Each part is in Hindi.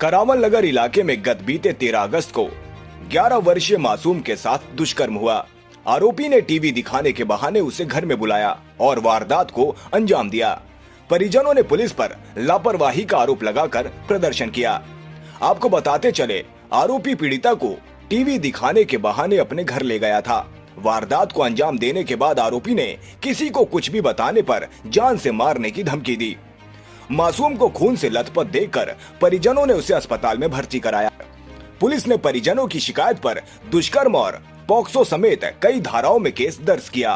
करावल नगर इलाके में गत बीते 13 अगस्त को 11 वर्षीय मासूम के साथ दुष्कर्म हुआ। आरोपी ने टीवी दिखाने के बहाने उसे घर में बुलाया और वारदात को अंजाम दिया। परिजनों ने पुलिस पर लापरवाही का आरोप लगाकर प्रदर्शन किया। आपको बताते चले, आरोपी पीड़िता को टीवी दिखाने के बहाने अपने घर ले गया था। वारदात को अंजाम देने के बाद आरोपी ने किसी को कुछ भी बताने पर जान से मारने की धमकी दी। मासूम को खून से लथपथ देखकर परिजनों ने उसे अस्पताल में भर्ती कराया। पुलिस ने परिजनों की शिकायत पर दुष्कर्म और पॉक्सो समेत कई धाराओं में केस दर्ज किया।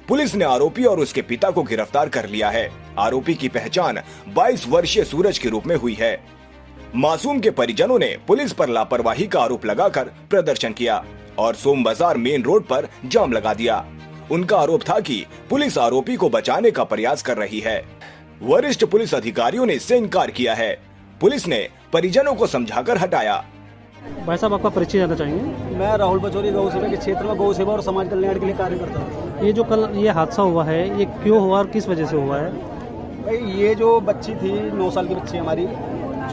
पुलिस ने आरोपी और उसके पिता को गिरफ्तार कर लिया है। आरोपी की पहचान 22 वर्षीय सूरज के रूप में हुई है। मासूम के परिजनों ने पुलिस पर लापरवाही का आरोप लगाकर प्रदर्शन किया और सोम बाजार मेन रोड पर जाम लगा दिया। उनका आरोप था कि पुलिस आरोपी को बचाने का प्रयास कर रही है। वरिष्ठ पुलिस अधिकारियों ने इससे इनकार किया है। पुलिस ने परिजनों को समझाकर हटाया। भाई साहब, आपका परिचय जानना चाहेंगे? मैं राहुल बचौरी गौ सेवा के क्षेत्र में गौ सेवा और समाज कल्याण के लिए कार्य करता हूँ। ये जो कल ये हादसा हुआ है, ये क्यों हुआ और किस वजह से हुआ है? भाई, ये जो बच्ची थी 9 साल की बच्ची हमारी,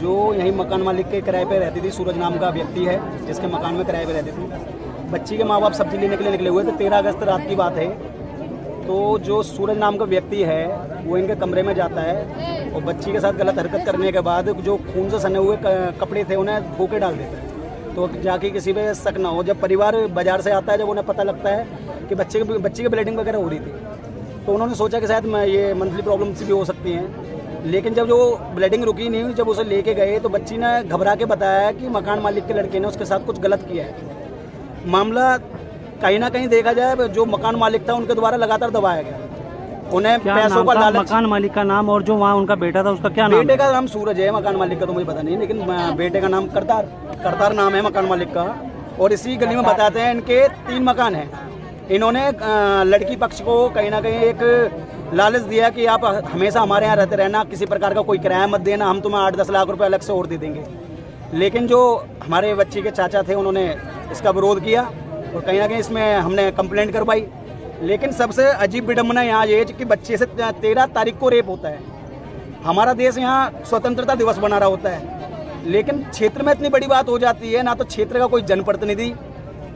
जो यहीं मकान मालिक के किराए पे रहती थी। सूरज नाम का व्यक्ति है जिसके मकान में किराए पे रहती थी। बच्ची के माँ बाप सब्जी लेने के लिए निकले हुए थे। 13 अगस्त रात की बात है। तो जो सूरज नाम का व्यक्ति है वो इनके कमरे में जाता है और बच्ची के साथ गलत हरकत करने के बाद जो खून से सने हुए कपड़े थे उन्हें धो के डाल देता है। तो जाके किसी पे शक ना हो। जब परिवार बाजार से आता है, जब उन्हें पता लगता है कि बच्ची की ब्लीडिंग वगैरह हो रही थी, तो उन्होंने सोचा कि शायद ये मंथली प्रॉब्लम से भी हो सकती हैं। लेकिन जब जो ब्लीडिंग रुकी नहीं हुई, जब उसे लेके गए तो बच्ची ने घबरा के बताया कि मकान मालिक के लड़के ने उसके साथ कुछ गलत किया है। मामला कहीं ना कहीं देखा जाए, जो मकान मालिक था उनके द्वारा लगातार दबाया गया। उन्हें पैसों का लालच। मकान मालिक का नाम और जो वहाँ उनका बेटा था उसका क्या नाम? बेटे का नाम सूरज है, मकान मालिक का तो मुझे पता नहीं, लेकिन बेटे का नाम करतार नाम है मकान मालिक का। और इसी गली में बताते हैं इनके 3 मकान हैं। इन्होंने लड़की पक्ष को कहीं ना कहीं एक लालच दिया कि आप हमेशा हमारे यहाँ रहते रहना, किसी प्रकार का कोई किराया मत देना, हम तुम्हें 8-10 लाख रुपए अलग से और दे देंगे। लेकिन जो हमारे बच्ची के चाचा थे उन्होंने इसका विरोध किया और कहीं ना कहीं इसमें हमने कंप्लेंट करवाई। लेकिन सबसे अजीब विडम्बना यहाँ ये कि बच्चे से 13 तारीख को रेप होता है। हमारा देश यहाँ स्वतंत्रता दिवस बना रहा होता है, लेकिन क्षेत्र में इतनी बड़ी बात हो जाती है। ना तो क्षेत्र का कोई जनप्रतिनिधि,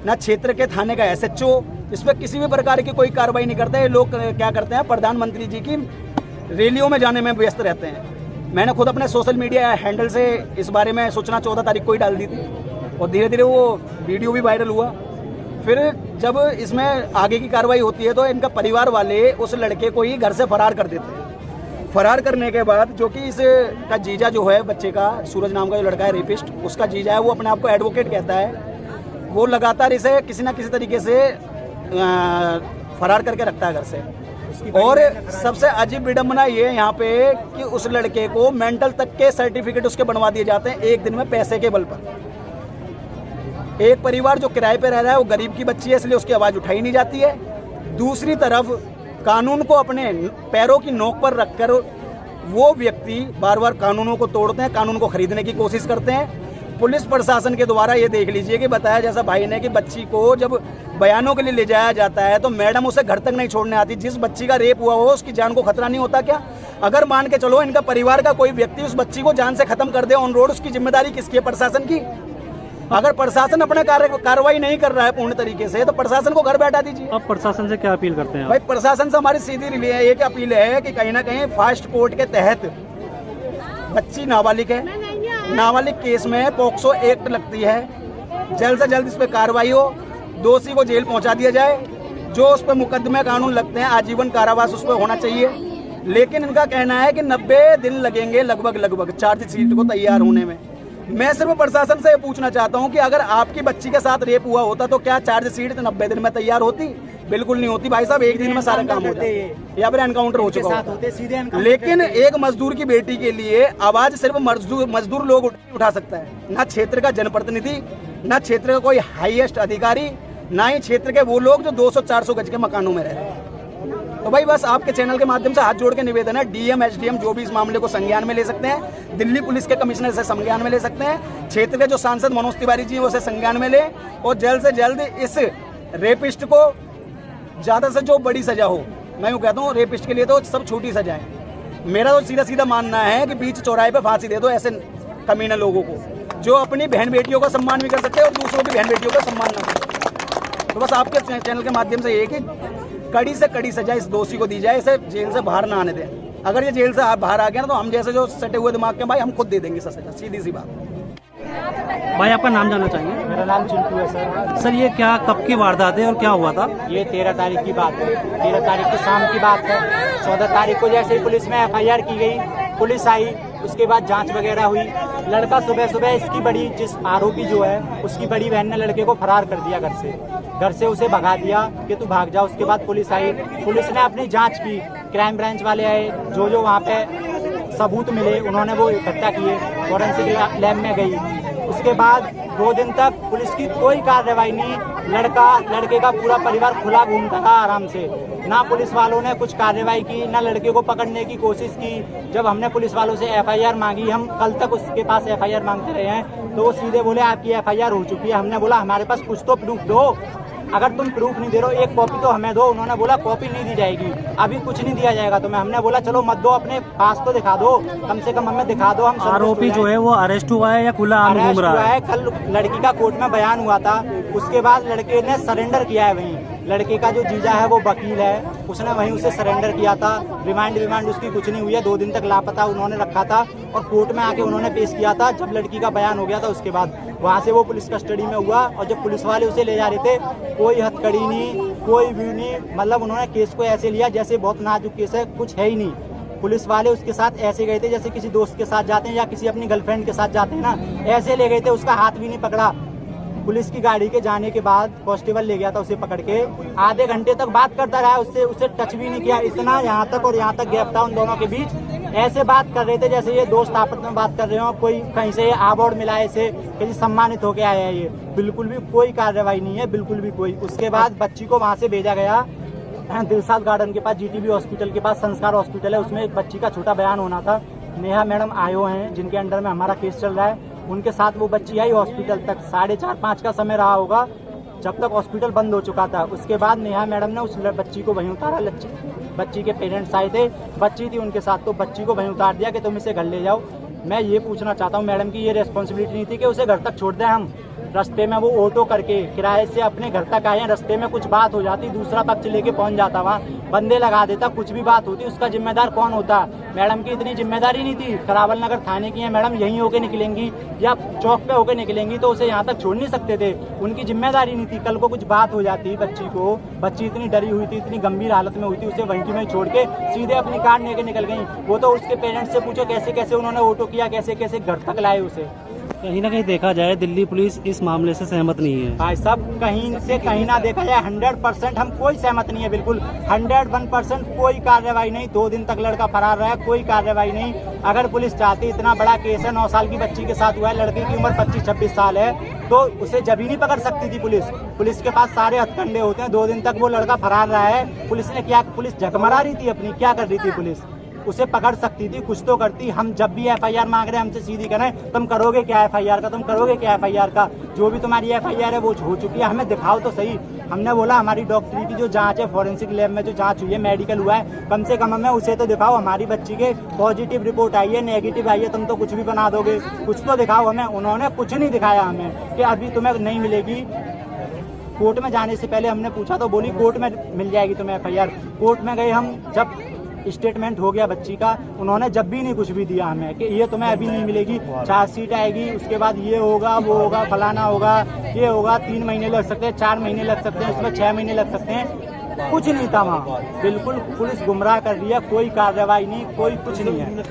ना क्षेत्र के थाने का SHO इस पर किसी भी प्रकार की कोई कार्रवाई नहीं करते हैं। लोग क्या करते हैं, प्रधानमंत्री जी की रैलियों में जाने में व्यस्त रहते हैं। मैंने खुद अपने सोशल मीडिया हैंडल से इस बारे में सूचना 14 तारीख को ही डाल दी थी और धीरे धीरे वो वीडियो भी वायरल हुआ। फिर जब इसमें आगे की कार्रवाई होती है तो इनका परिवार वाले उस लड़के को ही घर से फरार कर देते हैं। फरार करने के बाद जो कि इसका जीजा जो है, बच्चे का सूरज नाम का जो लड़का है रेपिस्ट, उसका जीजा है, वो अपने आप को एडवोकेट कहता है। वो लगातार इसे किसी ना किसी तरीके से फरार करके रखता है घर से। और सबसे अजीब विडम्बना ये यहाँ पे कि उस लड़के को मेंटल तक के सर्टिफिकेट उसके बनवा दिए जाते हैं एक दिन में, पैसे के बल पर। एक परिवार जो किराए पे रह रहा है वो गरीब की बच्ची है, इसलिए उसकी आवाज उठाई नहीं जाती है। दूसरी तरफ कानून को अपने पैरों की नोक पर रखकर वो व्यक्ति बार बार कानूनों को तोड़ते हैं, कानून को खरीदने की कोशिश करते हैं। पुलिस प्रशासन के द्वारा ये देख लीजिए कि बताया जैसा भाई ने कि बच्ची को जब बयानों के लिए ले जाया जाता है तो मैडम उसे घर तक नहीं छोड़ने आती। जिस बच्ची का रेप हुआ हो उसकी जान को खतरा नहीं होता क्या? अगर मान के चलो इनका परिवार का कोई व्यक्ति उस बच्ची को जान से खत्म कर दे ऑन रोड, उसकी जिम्मेदारी किसकी है? प्रशासन की। अगर प्रशासन अपना कार्रवाई नहीं कर रहा है पूर्ण तरीके से तो प्रशासन को घर बैठा दीजिए। अब प्रशासन से क्या अपील करते हैं? भाई, प्रशासन से हमारी सीधी एक अपील है कि कहीं ना कहीं फास्ट कोर्ट के तहत बच्ची नाबालिग है, नाबालिग केस में पॉक्सो एक्ट लगती है। जल्द से जल्द इस पर कार्रवाई हो, दोषी को जेल पहुंचा दिया जाए। जो उस पर मुकदमे कानून लगते हैं, आजीवन कारावास उस पर होना चाहिए। लेकिन इनका कहना है कि 90 दिन लगेंगे लगभग चार्जशीट को तैयार होने में। मैं सिर्फ प्रशासन से पूछना चाहता हूं कि अगर आपकी बच्ची के साथ रेप हुआ होता तो क्या चार्जशीट 90 दिन में तैयार होती? बिल्कुल नहीं होती भाई साहब, एक दिन में सारा काम होता है या फिर एनकाउंटर हो चुका होता। लेकिन एक मजदूर की बेटी के लिए आवाज सिर्फ मजदूर लोग उठा सकता है, ना क्षेत्र का जनप्रतिनिधि, ना क्षेत्र का कोई हाईएस्ट अधिकारी, ना ही क्षेत्र के वो लोग जो 200-400 गज के मकानों में रहते हैं। तो भाई बस आपके चैनल के माध्यम से हाथ जोड़ के निवेदन है, DM SDM जो भी इस मामले को संज्ञान में ले सकते हैं, दिल्ली पुलिस के कमिश्नर से संज्ञान में ले सकते हैं, क्षेत्र के जो सांसद मनोज तिवारी जी वो से संज्ञान में ले और जल्द से जल्द इस रेपिस्ट को ज्यादा से जो बड़ी सजा हो। मैं यूँ कहता हूँ रेपिस्ट के लिए तो सब छोटी सजा है। मेरा तो सीधा सीधा मानना है कि बीच चौराहे पे फांसी दे दो, ऐसे कमीने लोगों को, जो अपनी बहन बेटियों का सम्मान भी कर सकते हैं और दूसरों की बहन बेटियों का सम्मान ना कर सकते। तो बस आपके चैनल के माध्यम से ये है कि कड़ी से कड़ी सजा इस दोषी को दी जाए, इसे जेल से बाहर ना आने दें। अगर ये जेल से बाहर आ गया ना तो हम जैसे जो सटे हुए दिमाग के भाई हम खुद दे देंगे सजा, सीधी सी बात। भाई आपका नाम जानना चाहेंगे? मेरा नाम चिंटू है सर। सर ये क्या कब की वारदात है और क्या हुआ था? ये 13 तारीख की बात है, 13 तारीख की शाम की बात है। 14 तारीख को जैसे ही पुलिस में FIR की गई, पुलिस आई, उसके बाद जांच वगैरह हुई। लड़का सुबह सुबह इसकी बड़ी, जिस आरोपी जो है उसकी बड़ी बहन ने लड़के को फरार कर दिया घर से उसे भगा दिया कि तू भाग जा। उसके बाद पुलिस आई, पुलिस ने अपनी जांच की, क्राइम ब्रांच वाले आए, जो वहाँ पे सबूत मिले उन्होंने वो इकट्ठा किए, फॉरेंसिक लैब में गई। उसके बाद 2 दिन तक पुलिस की कोई कार्रवाई नहीं, लड़के का पूरा परिवार खुला घूमता था आराम से। ना पुलिस वालों ने कुछ कार्रवाई की, ना लड़के को पकड़ने की कोशिश की। जब हमने पुलिस वालों से FIR मांगी, हम कल तक उसके पास FIR मांगते रहे हैं, तो वो सीधे बोले आपकी FIR हो चुकी है। हमने बोला हमारे पास कुछ तो प्रूफ दो, अगर तुम प्रूफ नहीं दे रहे हो एक कॉपी तो हमें दो। उन्होंने बोला कॉपी नहीं दी जाएगी, अभी कुछ नहीं दिया जाएगा तुम्हें। हमने बोला चलो मत दो, अपने पास तो दिखा दो, कम से कम हमें दिखा दो। हम आरोपी जो है वो अरेस्ट हुआ है या खुला आम घूम रहा है? कल लड़की का कोर्ट में बयान हुआ था, उसके बाद लड़के ने सरेंडर किया है। वहीं लड़के का जो जीजा है वो वकील है, उसने वहीं उसे सरेंडर किया था। रिमांड उसकी कुछ नहीं हुई है, 2 दिन तक लापता उन्होंने रखा था और कोर्ट में आके उन्होंने पेश किया था। जब लड़की का बयान हो गया था उसके बाद वहाँ से वो पुलिस कस्टडी में हुआ। और जब पुलिस वाले उसे ले जा रहे थे, कोई हथकड़ी नहीं, कोई भी नहीं, मतलब उन्होंने केस को ऐसे लिया जैसे बहुत नाजुक केस है, कुछ है ही नहीं। पुलिस वाले उसके साथ ऐसे गए थे जैसे किसी दोस्त के साथ जाते हैं या किसी अपनी गर्लफ्रेंड के साथ जाते हैं ना, ऐसे ले गए थे। उसका हाथ भी नहीं पकड़ा। पुलिस की गाड़ी के जाने के बाद कांस्टेबल ले गया था उसे पकड़ के, आधे घंटे तक बात करता रहा, उसे टच भी नहीं किया। इतना यहाँ तक और यहाँ तक गैप था उन दोनों के बीच। ऐसे बात कर रहे थे जैसे ये दोस्त आपस में बात कर रहे हो, कोई कहीं से अवार्ड मिला ऐसे किसी सम्मानित होके आया है। ये बिल्कुल भी कोई कार्रवाई नहीं है, बिल्कुल भी कोई। उसके बाद बच्ची को वहाँ से भेजा गया दिलशाद गार्डन के पास, GTB हॉस्पिटल के पास, संस्कार हॉस्पिटल है, उसमें एक बच्ची का छोटा बयान होना था। नेहा मैडम आयो हैं जिनके अंडर में हमारा केस चल रहा है, उनके साथ वो बच्ची आई हॉस्पिटल तक। 4:30-5 का समय रहा होगा जब तक हॉस्पिटल बंद हो चुका था। उसके बाद नेहा मैडम ने उस बच्ची को वहीं उतारा। बच्ची के पेरेंट्स आए थे, बच्ची थी उनके साथ, तो बच्ची को वहीं उतार दिया कि तुम इसे घर ले जाओ। मैं ये पूछना चाहता हूँ मैडम की ये रिस्पॉन्सिबिलिटी नहीं थी कि उसे घर तक छोड़ दें हम? रास्ते में वो ऑटो करके किराए से अपने घर तक आए हैं, रास्ते में कुछ बात हो जाती, दूसरा पक्ष लेके पहुंच जाता, वहाँ बंदे लगा देता, कुछ भी बात होती, उसका जिम्मेदार कौन होता? मैडम की इतनी जिम्मेदारी नहीं थी। करावल नगर थाने की है मैडम, यहीं होके निकलेंगी या चौक पे होके निकलेंगी तो उसे यहाँ तक छोड़ नहीं सकते थे, उनकी जिम्मेदारी नहीं थी। कल को कुछ बात हो जाती बच्ची को, बच्ची इतनी डरी हुई थी, इतनी गंभीर हालत में हुई थी, उसे वहीं की वहीं छोड़ के सीधे अपनी कार लेके निकल गई। वो तो उसके पेरेंट्स से पूछो कैसे कैसे उन्होंने ऑटो किया, कैसे कैसे घर तक लाए उसे। कहीं ना कहीं देखा जाए दिल्ली पुलिस इस मामले से सहमत नहीं है। भाई सब कहीं से कहीं ना देखा जाए 100% हम कोई सहमत नहीं है, बिल्कुल 101% कोई कार्रवाई नहीं। 2 दिन तक लड़का फरार रहा है, कोई कार्रवाई नहीं। अगर पुलिस चाहती, इतना बड़ा केस है, 9 साल की बच्ची के साथ हुआ है, लड़के की उम्र 25-26 साल है, तो उसे जब ही नहीं पकड़ सकती थी पुलिस के पास सारे हथकंडे होते हैं। 2 दिन तक वो लड़का फरार रहा है, पुलिस ने क्या, पुलिस झकमरा रही थी अपनी, क्या कर रही थी पुलिस? उसे पकड़ सकती थी, कुछ तो करती। हम जब भी FIR मांग रहे हैं हमसे सीधी करें, तुम करोगे क्या FIR का, तुम करोगे क्या FIR का? जो भी तुम्हारी FIR है वो हो चुकी है, हमें दिखाओ तो सही। हमने बोला हमारी डॉक्टरी की जो जांच है, फॉरेंसिक लैब में जो जांच हुई है, मेडिकल हुआ है, कम से कम हमें उसे तो दिखाओ। हमारी बच्ची के पॉजिटिव रिपोर्ट आई है, नेगेटिव आई है, तुम तो कुछ भी बना दोगे, कुछ तो दिखाओ हमें। उन्होंने कुछ नहीं दिखाया हमें कि अभी तुम्हें नहीं मिलेगी। कोर्ट में जाने से पहले हमने पूछा तो बोली कोर्ट में मिल जाएगी तुम्हें FIR। कोर्ट में गए हम, जब स्टेटमेंट हो गया बच्ची का, उन्होंने जब भी नहीं कुछ भी दिया हमें कि ये तुम्हें अभी नहीं मिलेगी, चार्जशीट आएगी, उसके बाद ये होगा, वो होगा, फलाना होगा, ये होगा, 3 महीने लग सकते हैं, 4 महीने लग सकते हैं, उसमें 6 महीने लग सकते हैं। कुछ नहीं था वहाँ, बिल्कुल पुलिस गुमराह कर रही है, कोई कार्रवाई नहीं, कोई कुछ नहीं है।